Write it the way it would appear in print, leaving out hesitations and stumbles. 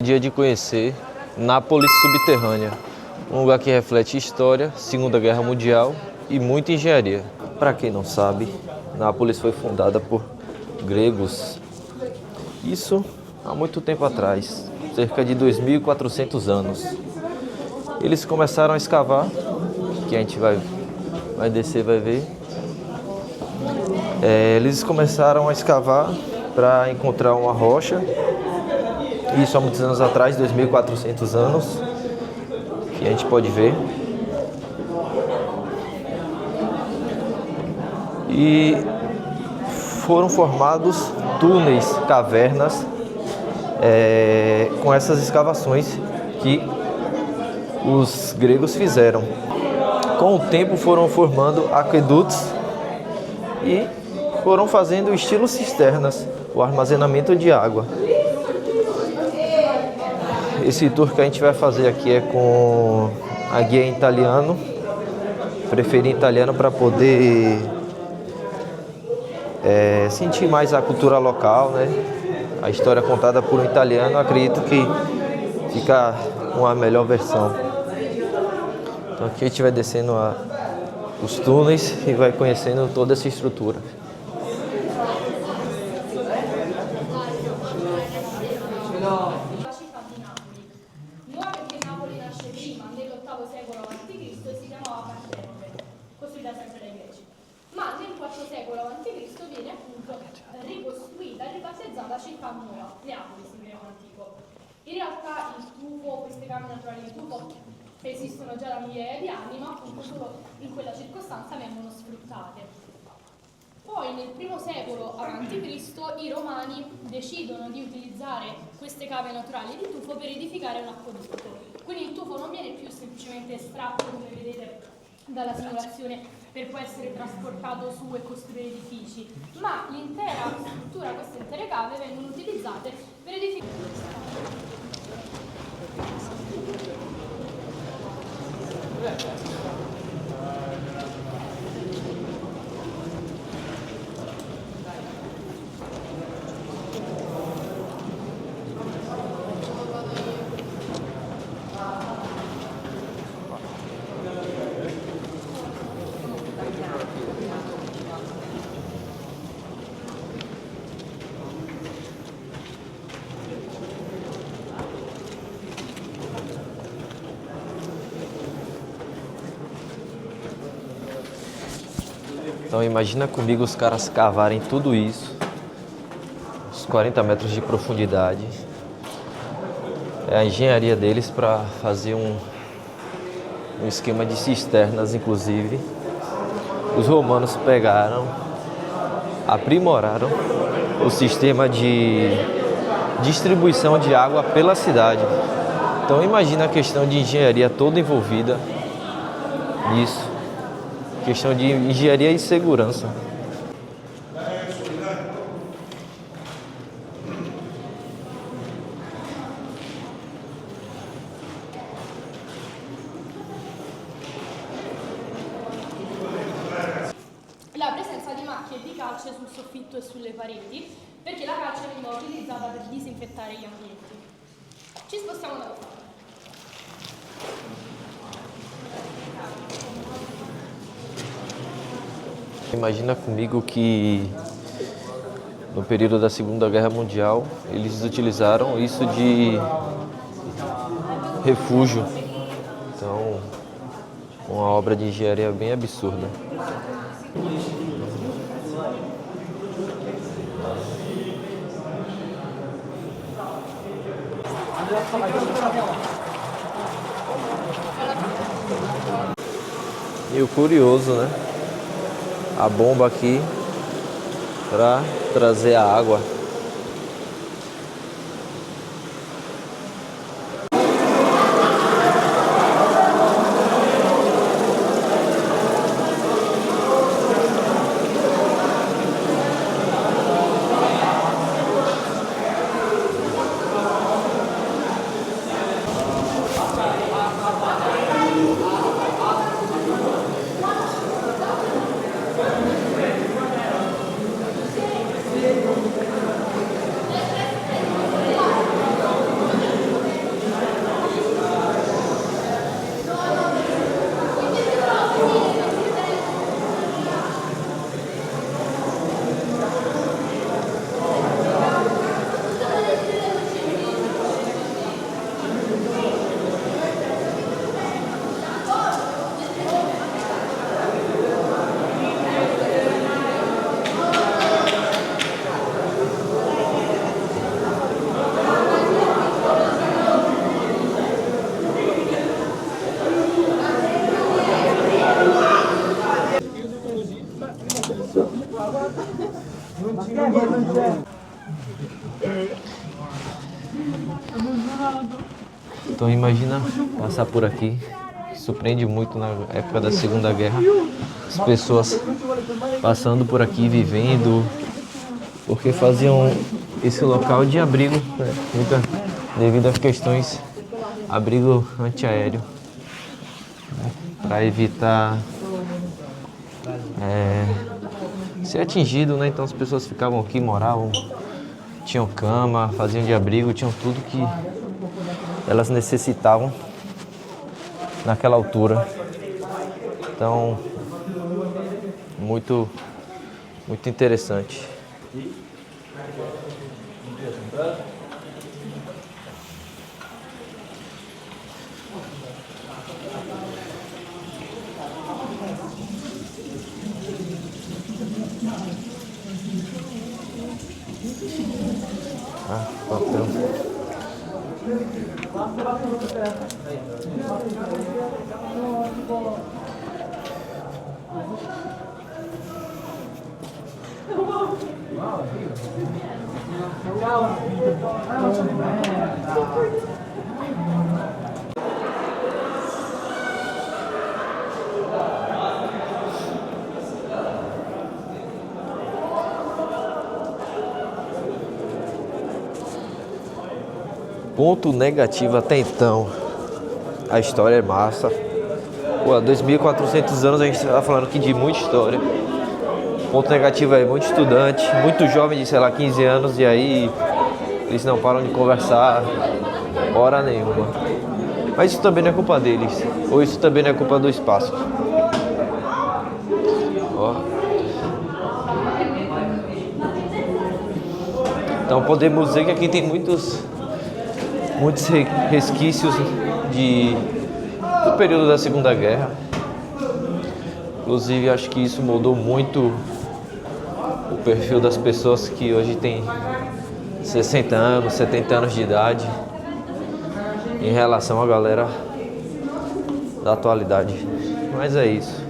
Dia de conhecer Nápoles Subterrânea, um lugar que reflete história, Segunda Guerra Mundial e muita engenharia. Para quem não sabe, Nápoles foi fundada por gregos. Isso há muito tempo atrás, cerca de 2.400 anos. Eles começaram a escavar, que a gente vai descer, vai ver. Eles começaram a escavar para encontrar uma rocha. Isso há muitos anos atrás, 2.400 anos, que a gente pode ver. E foram formados túneis, cavernas, com essas escavações que os gregos fizeram. Com o tempo foram formando aquedutos e foram fazendo estilo cisternas, o armazenamento de água. Esse tour que a gente vai fazer aqui é com a guia em italiano. Preferi italiano para poder sentir mais a cultura local, né? A história contada por um italiano, acredito que fica uma melhor versão. Então aqui a gente vai descendo os túneis e vai conhecendo toda essa estrutura. Ma nel IV secolo a.C. viene appunto ricostruita e ribattezzata città nuova, Neapoli in greco antico. In realtà il tufo, queste cave naturali di tufo esistono già da migliaia di anni, ma appunto solo in quella circostanza vengono sfruttate. Poi nel I secolo a.C. i romani decidono di utilizzare queste cave naturali di tufo per edificare un acquedotto. Quindi il tufo non viene più semplicemente estratto, come vedete dalla simulazione, per poi essere trasportato su e costruire edifici, ma l'intera struttura, queste intere cave vengono utilizzate per edificare. Então imagina comigo os caras cavarem tudo isso, uns 40 metros de profundidade. É a engenharia deles para fazer um esquema de cisternas, inclusive. Os romanos pegaram, aprimoraram o sistema de distribuição de água pela cidade. Então imagina a questão de engenharia toda envolvida nisso. Questão de engenharia e segurança. La presenza di macchie di calce sul soffitto e sulle pareti, perché la calce veniva utilizzata per disinfettare gli ambienti. Ci spostiamo dalla parte. Imagina comigo que no período da Segunda Guerra Mundial eles utilizaram isso de refúgio. Então, uma obra de engenharia bem absurda. E o curioso, né? A bomba aqui para trazer a água. Então imagina passar por aqui. Surpreende muito na época da Segunda Guerra. As pessoas passando por aqui, vivendo, porque faziam esse local de abrigo, né? Devido às questões abrigo antiaéreo, né? Para evitar ser atingido, né? Então as pessoas ficavam aqui, moravam, tinham cama, faziam de abrigo, tinham tudo que elas necessitavam naquela altura. Então, muito interessante. Papel. Ponto negativo até então, a história é massa. Pô, há 2.400 anos a gente tá falando aqui de muita história. Ponto negativo é muito estudante, muito jovem de, sei lá, 15 anos, e aí eles não param de conversar hora nenhuma. Mas isso também não é culpa deles, ou isso também não é culpa do espaço. Ó. Então podemos dizer que aqui tem muitos resquícios do período da Segunda Guerra. Inclusive, acho que isso mudou muito o perfil das pessoas que hoje têm 60 anos, 70 anos de idade, em relação à galera da atualidade. Mas é isso.